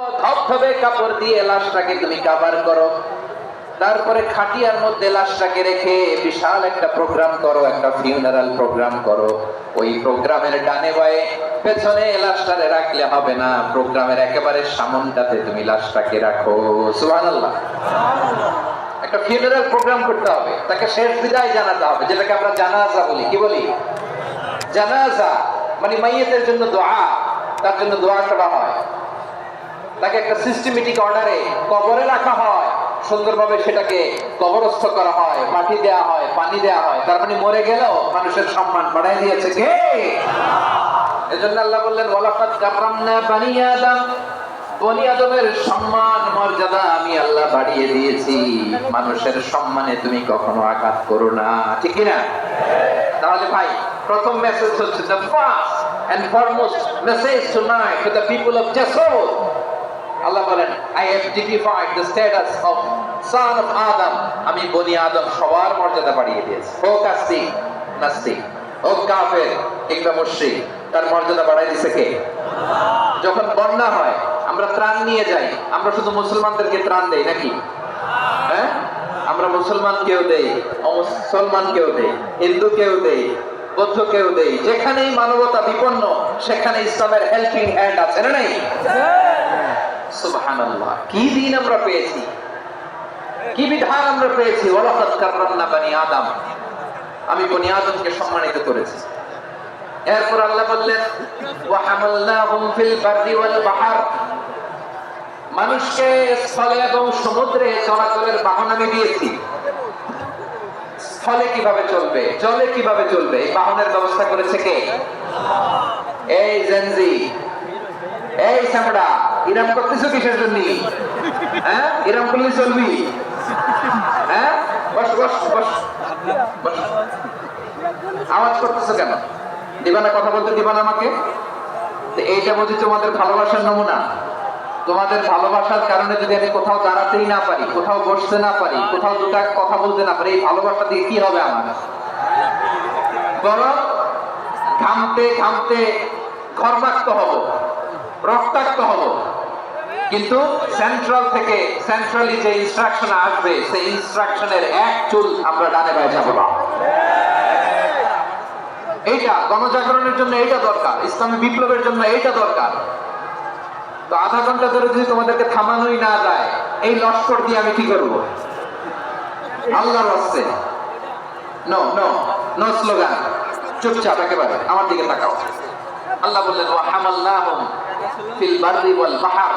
ধবধবে কাপড় দিয়ে লাশটাকে তুমি কভার করো, তারপরে খাটিয়ার মধ্যে লাশটাকে রেখে বিশাল একটা প্রোগ্রাম করো, একটা ফিউনারাল প্রোগ্রাম করো। ওই প্রোগ্রামের ডানে বায়ে পেছনে লাশটারে রাখলে হবে না, প্রোগ্রামের একেবারে সামনটাতে তুমি লাশটাকে রাখো। সুবহানাল্লাহ। একটা ফিউনারাল প্রোগ্রাম করতে হবে, তাকে শেষ বিদায় জানাতে হবে, যেটাকে আমরা জানাজা বলি। কি বলি? জানাজা মানে মাইয়িতের জন্য দোয়া, তার জন্য দোয়া করা হয়, তাকে একটা সিস্টেমেটিক অর্ডারে কবরে রাখা হয়, সুন্দরভাবে সেটাকে কবরস্থ করা হয়, মাটি দেয়া হয়, পানি দেয়া হয়। তার মানে মরে গেলেও মানুষের সম্মান বাড়াই দিয়েছে কে? এজন্য আল্লাহ বললেন ওয়ালাকাদ কাররামনা বানি আদম, বনি আদমের সম্মান মর্যাদা আমি আল্লাহ বাড়িয়ে দিয়েছি। মানুষের সম্মানে তুমি কখনো আঘাত করো না, ঠিক কি না? তাহলে ভাই, প্রথম মেসেজ হচ্ছে the first and foremost message tonight to the people of Jasur. আল্লাহ বলেন I have dignified the status of son of Adam. আমি বনি আদম সবার মর্যাদা বাড়িয়ে দিয়েছি। হোক আস্তিক নাস্তিক, হোক কাফের কিংবা মুশরিক, তার মর্যাদা বাড়াই দিয়েছে কে? যখন বন্যা হয় আমরা ত্রাণ নিয়ে যাই, আমরা শুধু মুসলমানদেরকে ত্রাণ দেই নাকি? হ্যাঁ, আমরা মুসলমান কেউ দেই, অমুসলমান কেউ দেই, হিন্দু কেউ দেই, বৌদ্ধ কেউ দেই। যেখানেই মানবতা বিপন্ন সেখানে ইসলামের হেল্পিং হ্যান্ড আছে না নাই? সুবহানাল্লাহ। কি দিন আমরা পেয়েছি, কি বিধান আমরা পেয়েছি। ওয়ালাকাদ কাররামনা বানি আদম, আমি বনি আদমকে সম্মানিত করেছি। এরপর আল্লাহ বললেন ওয়া হামালনাহুম ফিল বাররি ওয়াল বাহর, মানুষকে স্থলে এবং সমুদ্রে চলাচলের বাহন আমি দিয়েছি। স্থলে কিভাবে চলবে, জলে কিভাবে চলবে, এই বাহনের ব্যবস্থা করেছে কে? এই জেনজি, এই সামড়া, ইরাম করতেছো কিসের জন্য? হ্যাঁ, ইরাম করলে চলবি? হ্যাঁ, বস বস বস বস। আওয়াজ করতেছো কেন? দিবা না, কথা বলতে দিবা না আমাকে? এইটা বুঝি তোমাদের ভালোবাসার নমুনা? তোমাদের ভালোবাসার কারণে যদি আমি কোথাও দাঁড়াতেই না পারি, কোথাও বসতে না পারি, কোথাও দুটা কথা বলতে না পারি, এই ভালোবাসা দিয়ে কি হবে আমার? বরং ঘামতে ঘামতে ঘর্মাক্ত হব, রক্তাক্ত হব। কিন্তু সেন্ট্রাল থেকে, সেন্ট্রালি যে ইনস্ট্রাকশন আসবে, সেই ইনস্ট্রাকশনের এক চুল আমরা ডানে বায়ে যাব না। এইটা গণজাগরণের জন্য এইটা দরকার, ইসলামী বিপ্লবের জন্য এইটা দরকার। তো আধা ঘন্টা ধরে যদি তোমাদেরকে থামানোই না যায়, এই লস্কর দিয়ে আমি কি করবো? আল্লাহর রাস্তে নো নো নো স্লোগান, চুপচাপ একেবারে আমার দিকে তাকাও। আল্লাহ বললেন ওয়া হামালনাহুম ফিল বাররি ওয়াল বাহর,